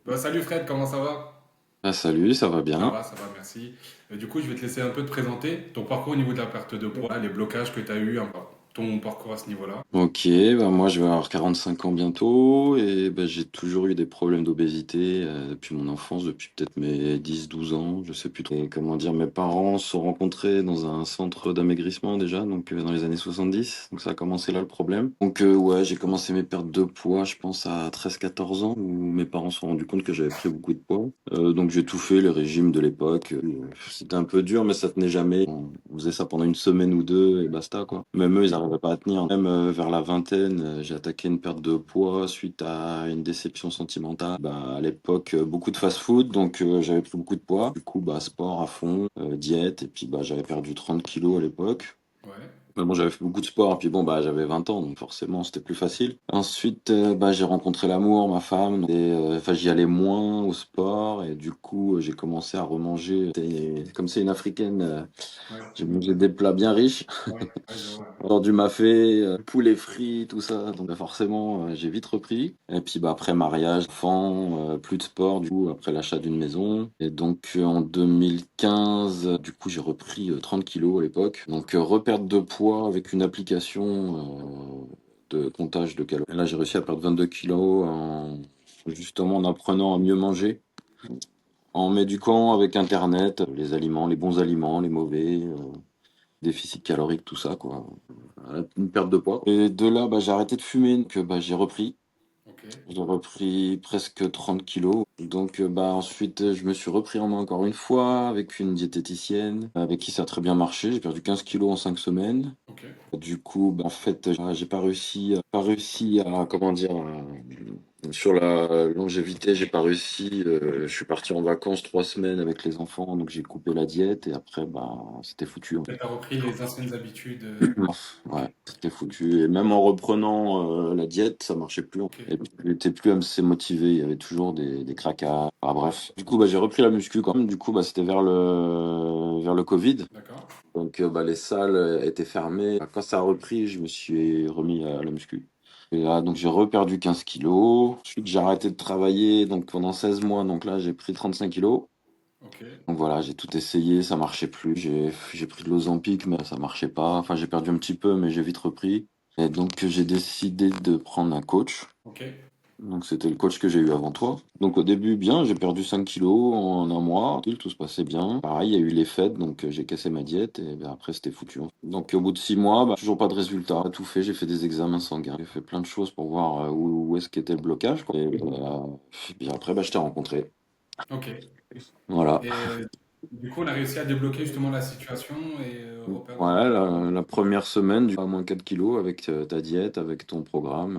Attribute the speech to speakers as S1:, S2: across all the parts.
S1: Bah, salut Fred, comment ça va?
S2: Ah, salut, ça va bien?
S1: Ça va, merci. Du coup, je vais te laisser un peu te présenter ton parcours au niveau de la perte de poids, les blocages que tu as eu, ton parcours à ce niveau-là.
S2: Ok, bah moi je vais avoir 45 ans bientôt et bah, j'ai toujours eu des problèmes d'obésité depuis mon enfance, depuis peut-être mes 10 12 ans, je sais plus trop. Et comment dire, mes parents se sont rencontrés dans un centre d'amaigrissement déjà, donc dans les années 70, donc ça a commencé là le problème. Donc ouais, j'ai commencé mes pertes de poids, je pense à 13 14 ans, où mes parents se sont rendus compte que j'avais pris beaucoup de poids. Donc j'ai tout fait, les régimes de l'époque. C'était un peu dur, mais ça tenait jamais. On faisait ça pendant une semaine ou deux et basta, quoi. Même eux, ils n'arrivaient pas à tenir. Même vers la vingtaine, j'ai attaqué une perte de poids suite à une déception sentimentale. Bah, à l'époque, beaucoup de fast-food, donc j'avais pris beaucoup de poids. Du coup, bah, sport à fond, diète, et puis bah, j'avais perdu 30 kilos à l'époque.
S1: Ouais.
S2: Mais bon, j'avais fait beaucoup de sport, et puis bon, bah, j'avais 20 ans, donc forcément, c'était plus facile. Ensuite, bah, j'ai rencontré l'amour, ma femme, et enfin, j'y allais moins au sport, et du coup, j'ai commencé à remanger. Comme c'est une africaine,
S1: Ouais,
S2: j'ai mangé des plats bien riches.
S1: ouais, je vois.
S2: Alors, du mafé, poulet frit, tout ça, donc bah, forcément, j'ai vite repris. Et puis, bah, après mariage, enfant, plus de sport, du coup, après l'achat d'une maison. Et donc, en 2015, du coup, j'ai repris 30 kilos à l'époque. Donc, reperte de poids avec une application de comptage de calories. Et là, j'ai réussi à perdre 22 kilos justement en apprenant à mieux manger. En m'éduquant avec Internet, les aliments, les bons aliments, les mauvais, déficit calorique, tout ça, quoi. Une perte de poids. Et de là, bah, j'ai arrêté de fumer, donc bah, j'ai repris.
S1: Ok.
S2: J'ai repris presque 30 kilos. Donc, bah, ensuite, je me suis repris en main encore une fois avec une diététicienne avec qui ça a très bien marché. J'ai perdu 15 kilos en 5 semaines.
S1: Ok.
S2: Du coup, bah, en fait, j'ai pas réussi à, comment dire, sur la longévité, j'ai pas réussi. Je suis parti en vacances 3 semaines avec les enfants, donc j'ai coupé la diète et après, bah, c'était foutu.
S1: Tu as repris les anciennes habitudes. Ok.
S2: Ouais, c'était foutu. Et même en reprenant la diète, ça marchait plus.
S1: Ok.
S2: Et puis, j'étais plus assez motivé. Il y avait toujours des cracas. Enfin, bref. Du coup, bah, j'ai repris la muscu quand même. Du coup, bah, c'était vers le Covid.
S1: D'accord.
S2: Donc, bah, les salles étaient fermées. Quand ça a repris, je me suis remis à la muscu. Et là, donc, j'ai reperdu 15 kilos. Ensuite, j'ai arrêté de travailler donc, pendant 16 mois. Donc là, j'ai pris 35 kilos.
S1: Ok.
S2: Donc voilà, j'ai tout essayé, ça marchait plus. J'ai pris de l'Ozempic, mais ça marchait pas. Enfin, j'ai perdu un petit peu, mais j'ai vite repris. Et donc, j'ai décidé de prendre un coach.
S1: Ok.
S2: Donc, c'était le coach que j'ai eu avant toi. Donc, au début, bien, j'ai perdu 5 kilos en un mois. Tout se passait bien. Pareil, il y a eu les fêtes, donc j'ai cassé ma diète. Et ben, après, c'était foutu. Donc, au bout de 6 mois, bah, toujours pas de résultat. Tout fait, j'ai fait des examens sanguins. J'ai fait plein de choses pour voir où est-ce qu'était le blocage, quoi. Et puis après, bah, je t'ai rencontré.
S1: Ok.
S2: Voilà.
S1: Et du coup, on a réussi à débloquer justement la situation et reperdre un peu.
S2: Ouais, la première semaine, du coup, à moins 4 kilos avec ta diète, avec ton programme.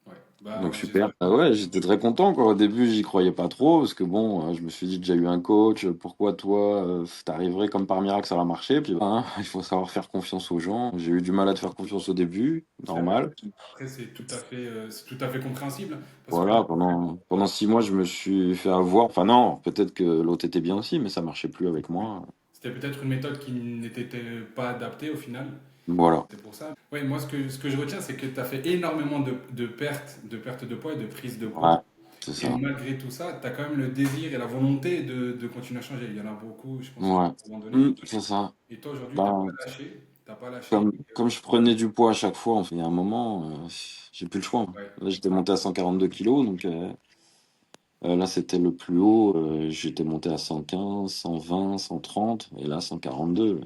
S1: Ouais. Bah
S2: Donc
S1: ouais,
S2: super.
S1: j'espère.
S2: Ah ouais, j'étais très content quoi. Au début, j'y croyais pas trop parce que bon, je me suis dit déjà eu un coach. Pourquoi toi, t'arriverais comme par miracle, ça va marcher. Puis hein, il faut savoir faire confiance aux gens. J'ai eu du mal à te faire confiance au début,
S1: C'est vrai.
S2: normal.
S1: Après, c'est tout à fait compréhensible parce que
S2: Voilà, pendant 6 mois, je me suis fait avoir. Enfin non, peut-être que l'autre était bien aussi, mais ça marchait plus avec moi.
S1: c'était peut-être une méthode qui n'était pas adaptée au final.
S2: Voilà.
S1: C'est pour ça. Oui, moi, ce que je retiens, c'est que tu as fait énormément de pertes de poids et de prise de
S2: Ouais,
S1: poids.
S2: c'est
S1: Et
S2: ça.
S1: malgré tout ça, tu as quand même le désir et la volonté de continuer à changer. Il y en a beaucoup, je pense, qui
S2: Ouais.
S1: ont abandonné.
S2: C'est ça.
S1: Et toi, aujourd'hui, tu n'as
S2: Bah,
S1: pas lâché. T'as pas lâché.
S2: comme je prenais du poids à chaque fois, il y a un moment, j'ai plus le choix.
S1: Ouais.
S2: Là, j'étais monté à 142 kilos, donc là, c'était le plus haut. J'étais monté à 115, 120, 130, et là, 142.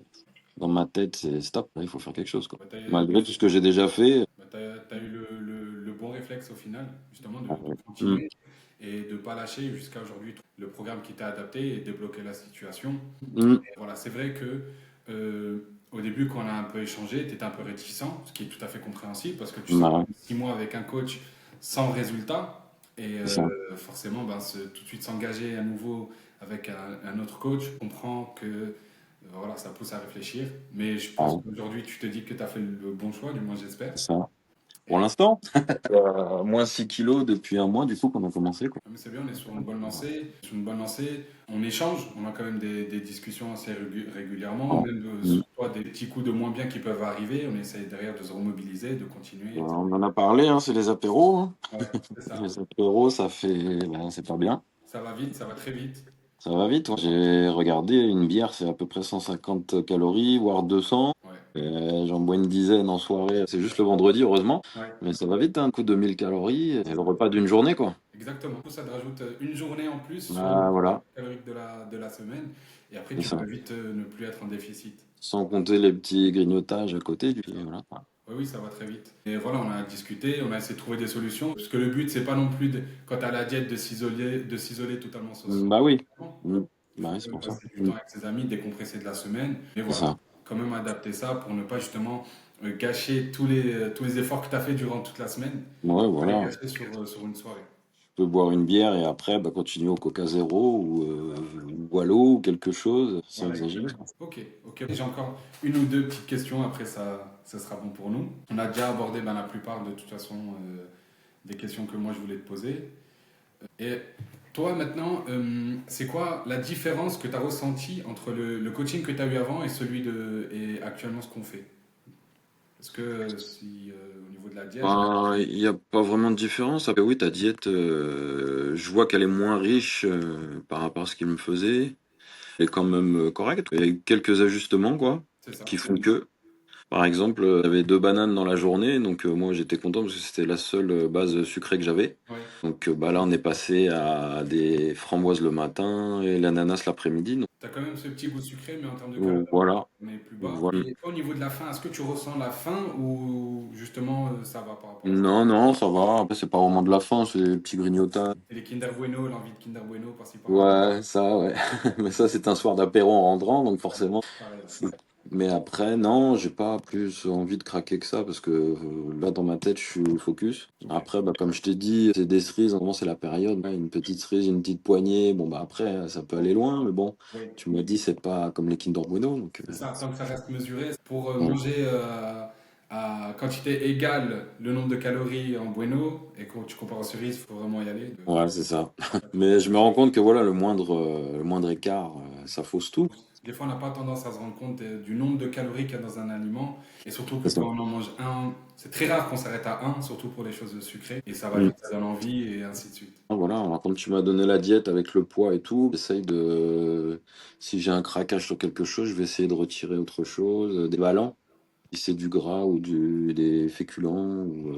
S2: Dans ma tête, c'est stop, là, il faut faire quelque chose, quoi.
S1: Bah, tu as,
S2: Malgré tout ce que j'ai déjà fait.
S1: eu le bon réflexe au final, justement, de
S2: Ouais. Mm.
S1: continuer et de ne pas lâcher jusqu'à aujourd'hui le programme qui t'a adapté et débloquer la situation.
S2: Mm.
S1: Voilà, c'est vrai que au début, quand on a un peu échangé, tu étais un peu réticent, ce qui est tout à fait compréhensible parce que tu sors
S2: Ouais,
S1: de 6 mois avec un coach sans résultat et
S2: c'est ça.
S1: forcément, ben, tout de suite s'engager à nouveau avec un autre coach, on comprend que voilà, ça pousse à réfléchir. Mais je pense
S2: Ouais,
S1: qu'aujourd'hui, tu te dis que tu as fait le bon choix, du moins j'espère.
S2: c'est ça. Pour
S1: Et
S2: l'instant, moins 6 kilos depuis un mois, du coup, qu'on a commencé, quoi.
S1: mais c'est bien, on est sur une bonne lancée. Sur une bonne lancée, on échange, on a quand même des discussions assez régulièrement,
S2: Ouais.
S1: même
S2: Mm.
S1: sur toi, des petits coups de moins bien qui peuvent arriver. On essaie derrière de se remobiliser, de continuer.
S2: On en a parlé, hein, c'est les apéros, hein.
S1: Ouais, c'est ça.
S2: Les apéros, ça fait, ben, c'est pas bien.
S1: Ça va vite, ça va très vite.
S2: Ça va vite, ouais. J'ai regardé, une bière, c'est à peu près 150 calories, voire 200.
S1: Ouais.
S2: J'en bois une dizaine en soirée. C'est juste le vendredi, heureusement.
S1: Ouais.
S2: Mais ça va vite, hein, un coup de 1000 calories. Et le repas d'une journée, quoi.
S1: Exactement. Ça te rajoute une journée en plus sur le
S2: Ah, voilà,
S1: calorique de la semaine. Et après,
S2: c'est
S1: tu
S2: ça.
S1: peux vite ne plus être en déficit.
S2: Sans compter les petits grignotages à côté,
S1: C'est
S2: puis
S1: ça.
S2: voilà.
S1: Oui, oui, ça va très vite. Et voilà, on a discuté, on a essayé de trouver des solutions. Parce que le but, c'est pas non plus, quand tu as la diète, de s'isoler totalement
S2: Bah oui.
S1: socialement.
S2: Mm.
S1: Il
S2: Bah
S1: faut
S2: oui,
S1: quand
S2: c'est
S1: même
S2: pour ça.
S1: passer du temps avec ses amis, décompresser de la semaine. Mais
S2: C'est
S1: voilà,
S2: ça.
S1: quand même adapter ça pour ne pas justement gâcher tous les efforts que tu as fait durant toute la semaine,
S2: Ouais,
S1: pas les
S2: voilà.
S1: gâcher sur une soirée.
S2: Tu peux boire une bière et après, bah, continuer au Coca Zéro ou à l'eau ou quelque chose, sans
S1: Voilà,
S2: exagérer.
S1: exactement. Ok, ok. J'ai encore une ou deux petites questions, après ça sera bon pour nous. On a déjà abordé ben, la plupart de toute façon des questions que moi je voulais te poser. Et toi maintenant, c'est quoi la différence que tu as ressentie entre le coaching que tu as eu avant et et actuellement ce qu'on fait? Est-ce que si au niveau de la diète,
S2: Il n'y a pas vraiment de différence. Après, oui, ta diète, je vois qu'elle est moins riche par rapport à ce qu'il me faisait. Elle est quand même correcte. Il y a eu quelques ajustements, quoi,
S1: c'est ça?
S2: qui font que. Par exemple, j'avais 2 bananes dans la journée, donc moi j'étais content parce que c'était la seule base sucrée que j'avais.
S1: Oui.
S2: Donc bah là on est passé à des framboises le matin et l'ananas l'après-midi.
S1: Tu as quand même ce petit goût sucré, mais en termes de calories,
S2: Donc voilà,
S1: on est plus bas.
S2: voilà.
S1: Et au niveau de la faim, est-ce que tu ressens la faim ou justement ça va par rapport à ça?
S2: Non, non, ça va. Après, c'est pas vraiment de la faim, c'est des petits grignotages.
S1: Et les Kinder Bueno, l'envie de Kinder Bueno par-ci par-là?
S2: Ouais, ça, ouais. Mais ça, c'est un soir d'apéro en rentrant, donc
S1: Ouais,
S2: forcément.
S1: pareil, ouais.
S2: Mais après, non, j'ai pas plus envie de craquer que ça parce que là, dans ma tête, je suis focus.
S1: Ok.
S2: Après, bah, comme je t'ai dit, c'est des cerises. En moment, c'est la période. Ouais, une petite cerise, une petite poignée. Bon, bah après, ça peut aller loin, mais bon,
S1: Oui.
S2: tu m'as dit, c'est pas comme les Kinder Bueno. Donc,
S1: C'est ça, tant que ça reste mesuré. Pour
S2: ouais,
S1: manger à quantité égale le nombre de calories en Bueno, et quand tu compares aux cerises, il faut vraiment y aller.
S2: ouais, c'est ça. Mais je me rends compte que voilà, le moindre écart, ça fausse tout.
S1: Des fois, on n'a pas tendance à se rendre compte du nombre de calories qu'il y a dans un aliment. Et surtout que
S2: C'est ça.
S1: quand on en mange un, c'est très rare qu'on s'arrête à un, surtout pour les choses sucrées. Et ça va
S2: Mm.
S1: vite, ça donne envie, et ainsi de suite.
S2: Voilà, alors, comme tu m'as donné la diète avec le poids et tout, j'essaye de, si j'ai un craquage sur quelque chose, je vais essayer de retirer autre chose, des ballons. Si c'est du gras ou des féculents ou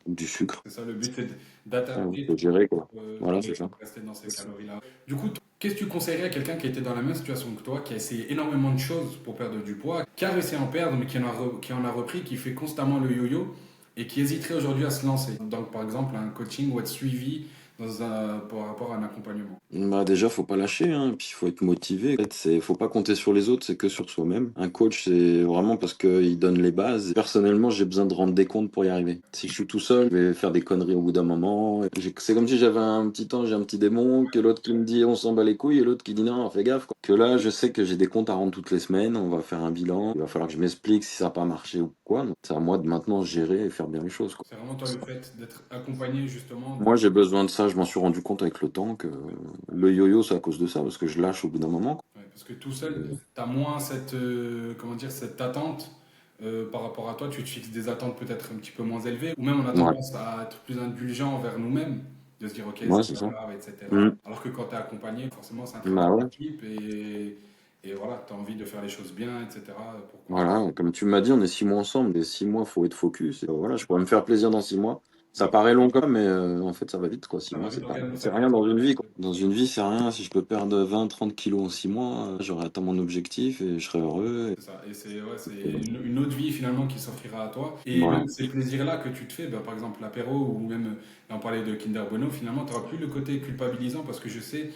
S2: du sucre.
S1: C'est ça, le but, c'est
S2: Ça, il
S1: d'adapter
S2: faut gérer, quoi. Voilà, c'est
S1: et
S2: ça.
S1: rester dans ces calories-là. Du coup, qu'est-ce que tu conseillerais à quelqu'un qui était dans la même situation que toi, qui a essayé énormément de choses pour perdre du poids, qui a réussi à en perdre, mais qui en a repris, qui fait constamment le yo-yo et qui hésiterait aujourd'hui à se lancer? Donc, par exemple, un coaching ou être suivi par rapport à un accompagnement.
S2: Bah déjà, faut pas lâcher, hein, puis il faut être motivé. En fait, faut pas compter sur les autres, c'est que sur soi-même. Un coach, c'est vraiment parce qu'il donne les bases. Personnellement, j'ai besoin de rendre des comptes pour y arriver. Si je suis tout seul, je vais faire des conneries au bout d'un moment. C'est comme si j'avais un petit ange et un petit démon, que l'autre qui me dit on s'en bat les couilles et l'autre qui dit non, fais gaffe, quoi. Que là, je sais que j'ai des comptes à rendre toutes les semaines, on va faire un bilan, il va falloir que je m'explique si ça n'a pas marché ou quoi. Donc, c'est à moi de maintenant gérer et faire bien les choses, quoi.
S1: C'est vraiment toi le fait d'être accompagné justement.
S2: Moi, j'ai besoin de ça, je m'en suis rendu compte avec le temps que le yo-yo, c'est à cause de ça, parce que je lâche au bout d'un moment, quoi.
S1: Ouais, parce que tout seul, tu as moins cette, comment dire, cette attente par rapport à toi. Tu te fixes des attentes peut-être un petit peu moins élevées. Ou même on a
S2: Ouais,
S1: tendance à être plus indulgent envers nous-mêmes. De se dire, ok,
S2: ouais,
S1: c'est
S2: c'est
S1: pas
S2: ça.
S1: grave, etc.
S2: Mm.
S1: Alors que quand tu es accompagné, forcément, c'est un travail
S2: Bah ouais,
S1: d'équipe et voilà, tu as envie de faire les choses bien, etc. Pour construire.
S2: voilà, comme tu m'as dit, on est 6 mois ensemble, et 6 mois, faut être focus. Et voilà, je pourrais me faire plaisir dans 6 mois. Ça
S1: Ouais,
S2: paraît long quand même, mais en fait, ça va vite, quoi. six
S1: ça va
S2: mois,
S1: vite,
S2: c'est
S1: l'organisme.
S2: rien dans une vie, quoi. Dans une vie, c'est rien. Si je peux perdre 20, 30 kilos en 6 mois, j'aurai atteint mon objectif et je serai heureux.
S1: C'est ça. Et c'est ouais, c'est une autre vie finalement qui s'offrira à toi. Et
S2: Voilà.
S1: même ces plaisirs-là que tu te fais, bah, par exemple l'apéro ou même, on parlait de Kinder Bueno, finalement, tu n'auras plus le côté culpabilisant parce que je sais,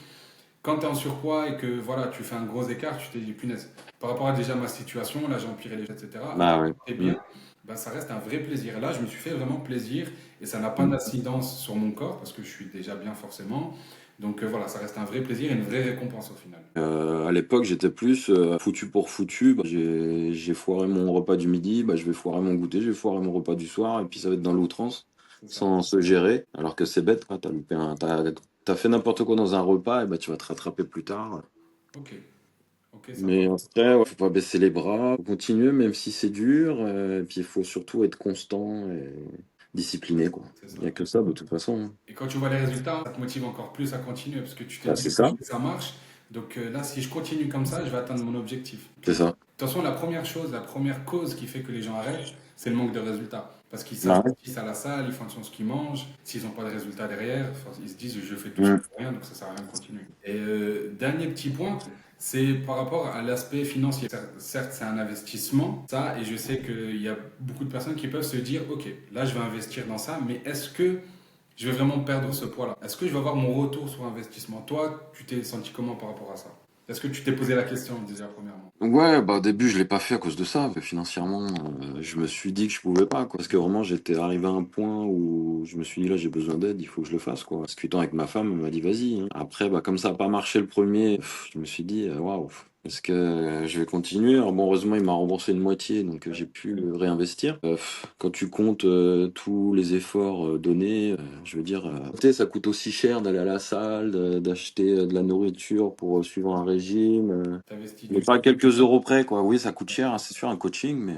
S1: quand tu es en surpoids et que voilà, tu fais un gros écart, tu te dis, punaise, par rapport à déjà ma situation, là j'ai empiré les choses, etc. Alors
S2: Bah ouais.
S1: que
S2: Mm.
S1: bien, bah, ça reste un vrai plaisir. Et là, je me suis fait vraiment plaisir et ça n'a pas
S2: Mm.
S1: d'incidence sur mon corps parce que je suis déjà bien forcément. Donc voilà, ça reste un vrai plaisir et une vraie récompense au final.
S2: À l'époque, j'étais plus foutu pour foutu. Bah, j'ai foiré mon repas du midi, bah, je vais foirer mon goûter, je vais foirer mon repas du soir, et puis ça va être dans l'outrance,
S1: C'est ça.
S2: sans se gérer. Alors que c'est bête, quoi. T'as fait n'importe quoi dans un repas, et bah, tu vas te rattraper plus tard.
S1: Ok, ok, ça
S2: Mais
S1: marche.
S2: après, ouais, faut pas baisser les bras, faut continuer, même si c'est dur. Et puis il faut surtout être constant et discipliné, quoi.
S1: C'est
S2: Il n'y a
S1: ça.
S2: que ça, de toute façon, hein.
S1: Et quand tu vois les résultats, ça te motive encore plus à continuer parce que tu te
S2: Bah,
S1: dis,
S2: c'est ça,
S1: ok, ça marche. Donc là, si je continue comme ça, je vais atteindre mon objectif.
S2: c'est ça.
S1: De toute façon, la première chose, la première cause qui fait que les gens arrêtent, c'est le manque de résultats. Parce qu'ils
S2: Bah ouais.
S1: s'investissent à la salle, ils font attention à ce qu'ils mangent. S'ils n'ont pas de résultats derrière, enfin, ils se disent je fais tout ça
S2: Mm.
S1: pour rien, donc ça sert à rien de continuer. Et dernier petit point, c'est par rapport à l'aspect financier. Certes, c'est un investissement, ça, et je sais qu'il y a beaucoup de personnes qui peuvent se dire, ok, là je vais investir dans ça, mais est-ce que je vais vraiment perdre ce poids-là? Est-ce que je vais avoir mon retour sur investissement? Toi, tu t'es senti comment par rapport à ça? Est-ce que tu t'es posé la question déjà premièrement?
S2: Ouais, bah au début, je l'ai pas fait à cause de ça. Financièrement, je me suis dit que je pouvais pas, quoi. Parce que vraiment, j'étais arrivé à un point où je me suis dit, là, j'ai besoin d'aide, il faut que je le fasse, quoi. Discutant avec ma femme, elle m'a dit, vas-y, hein. Après, bah, comme ça a pas marché le premier, je me suis dit, waouh, est-ce que je vais continuer? Alors bon, heureusement, il m'a remboursé une moitié, donc j'ai pu le réinvestir. Quand tu comptes tous les efforts donnés, je veux dire, tu sais, ça coûte aussi cher d'aller à la salle, d'acheter de la nourriture pour suivre un régime.
S1: T'investis
S2: Mais
S1: du
S2: pas à
S1: temps.
S2: quelques euros près, quoi. Oui, ça coûte cher, hein, c'est sûr, un coaching, mais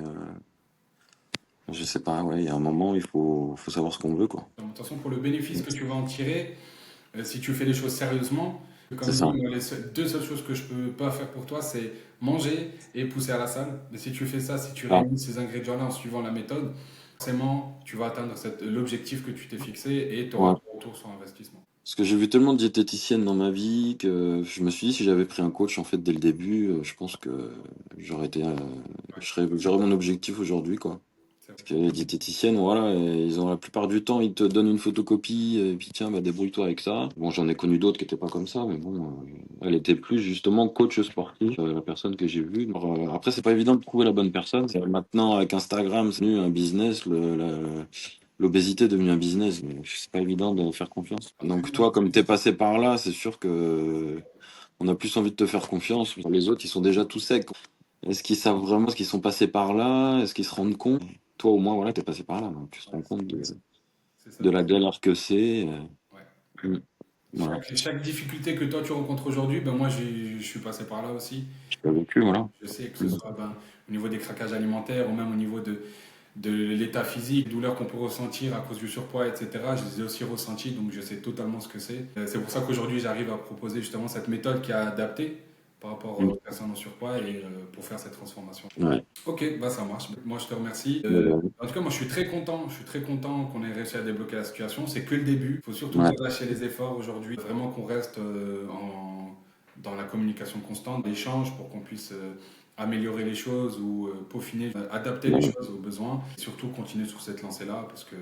S2: je sais pas, ouais, il y a un moment, faut savoir ce qu'on veut, quoi.
S1: De toute façon, pour le bénéfice que tu vas en tirer, si tu fais les choses sérieusement,
S2: C'est
S1: comme dit,
S2: ça.
S1: moi, deux seules choses que je peux pas faire pour toi, c'est manger et pousser à la salle. Mais si tu fais ça, si tu
S2: Ah,
S1: réunis ces ingrédients-là en suivant la méthode, forcément, tu vas atteindre l'objectif que tu t'es fixé et tu auras
S2: ouais.
S1: ton retour sur investissement.
S2: Parce que j'ai vu tellement de diététiciennes dans ma vie que je me suis dit, si j'avais pris un coach, en fait, dès le début, je pense que j'aurais été,
S1: Ouais,
S2: j'aurais mon objectif aujourd'hui, quoi.
S1: c'est vrai.
S2: Parce que les diététiciennes, voilà, ils ont la plupart du temps, ils te donnent une photocopie, et puis tiens, bah, débrouille-toi avec ça. Bon, j'en ai connu d'autres qui étaient pas comme ça, mais bon, elle était plus justement coach sportif, la personne que j'ai vue. Alors, après, c'est pas évident de trouver la bonne personne. Maintenant, avec Instagram, c'est devenu un business, l'obésité est devenue un business, mais c'est pas évident de faire confiance. Donc
S1: Absolument.
S2: toi, comme t'es passé par là, c'est sûr que on a plus envie de te faire confiance. Les autres, ils sont déjà tout secs. Est-ce qu'ils savent vraiment ce qu'ils sont passés par là? Est-ce qu'ils se rendent compte? Toi, au moins, voilà, t'es passé par là, donc tu te
S1: Ouais,
S2: rends compte
S1: c'est ça.
S2: de la galère que c'est.
S1: Ouais.
S2: Mm. Voilà,
S1: Chaque difficulté que toi tu rencontres aujourd'hui, ben moi je suis passé par là aussi.
S2: je l'ai vécu, voilà.
S1: Je sais que ce
S2: Mm.
S1: soit ben, au niveau des craquages alimentaires ou même au niveau de l'état physique, douleurs qu'on peut ressentir à cause du surpoids, etc. Je les ai aussi ressentis, donc je sais totalement ce que c'est. C'est pour ça qu'aujourd'hui j'arrive à proposer justement cette méthode qui est adaptée par rapport
S2: Mm.
S1: aux personnes en surpoids et pour faire cette transformation.
S2: Ouais.
S1: Ok, bah ça marche. Moi je te remercie.
S2: Ouais.
S1: En tout cas, moi je suis très content qu'on ait réussi à débloquer la situation. C'est que le début. Il faut surtout
S2: Ouais.
S1: pas lâcher les efforts aujourd'hui. Vraiment qu'on reste dans la communication constante, l'échange pour qu'on puisse améliorer les choses ou peaufiner, adapter les
S2: Ouais.
S1: choses aux besoins. Et surtout continuer sur cette lancée-là parce que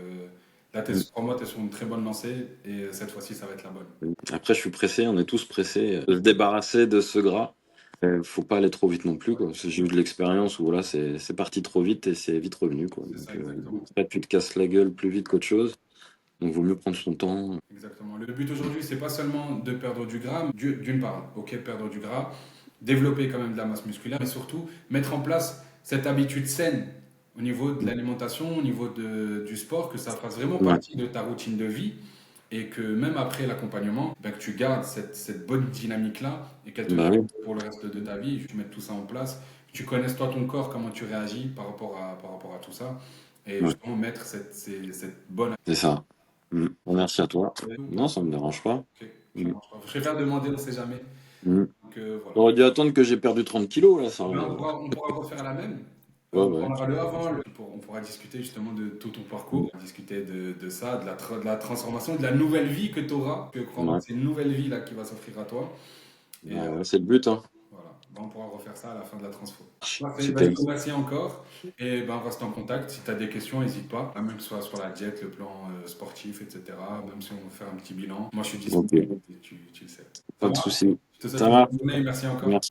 S1: là,
S2: Mm.
S1: pour moi, tu es sur une très bonne lancée et cette fois-ci, ça va être la bonne.
S2: Après, je suis pressé, on est tous pressés de se débarrasser de ce gras. Faut pas aller trop vite non plus, quoi. Parce que j'ai eu de l'expérience où voilà, c'est parti trop vite et c'est vite revenu, quoi.
S1: C'est ça
S2: Donc,
S1: exactement.
S2: après, tu te casses la gueule plus vite qu'autre chose. Donc, vaut mieux prendre son temps.
S1: Exactement. Le but aujourd'hui, c'est pas seulement de perdre du gras, d'une part, ok, perdre du gras, développer quand même de la masse musculaire, mais surtout mettre en place cette habitude saine au niveau de l'alimentation, au niveau du sport, que ça fasse vraiment
S2: Ouais.
S1: partie de ta routine de vie et que même après l'accompagnement, ben, que tu gardes cette bonne dynamique-là et qu'elle te
S2: Bah
S1: suive
S2: oui.
S1: pour le reste de ta vie, que tu mettes tout ça en place, que tu connaisses toi ton corps, comment tu réagis par rapport à tout ça, et
S2: Ouais.
S1: justement mettre cette bonne
S2: C'est ça. Mm. Bon, merci à toi.
S1: habitude ou
S2: Non,
S1: pas.
S2: ça me dérange pas.
S1: Ok, ça
S2: Mm.
S1: marche pas. Je préfère demander, on ne sait jamais.
S2: Mm.
S1: Donc voilà.
S2: J'aurais dû attendre que j'ai perdu 30 kilos, là, ça.
S1: Ben, on pourra refaire la même.
S2: Ouais,
S1: On
S2: ouais.
S1: prendra le avant, on pourra discuter justement de tout ton parcours, discuter de ça, de la transformation, de la nouvelle vie que tu auras. Que crois-moi,
S2: Ouais.
S1: c'est une nouvelle vie là qui va s'offrir à toi. Et
S2: Ouais, c'est le but, hein.
S1: voilà, ben, on pourra refaire ça à la fin de la transfo. Parfait, ben,
S2: C'était.
S1: je te remercie encore. Et ben, on reste en contact. Si tu as des questions, n'hésite pas. Même que ce soit sur la diète, le plan sportif, etc. Même si on veut faire un petit bilan. Moi, je suis
S2: Ok,
S1: disponible, tu le sais. Ça
S2: pas de
S1: marche.
S2: souci.
S1: Je te souhaite
S2: Ça
S1: une
S2: marche.
S1: bonne journée et merci encore.
S2: Merci.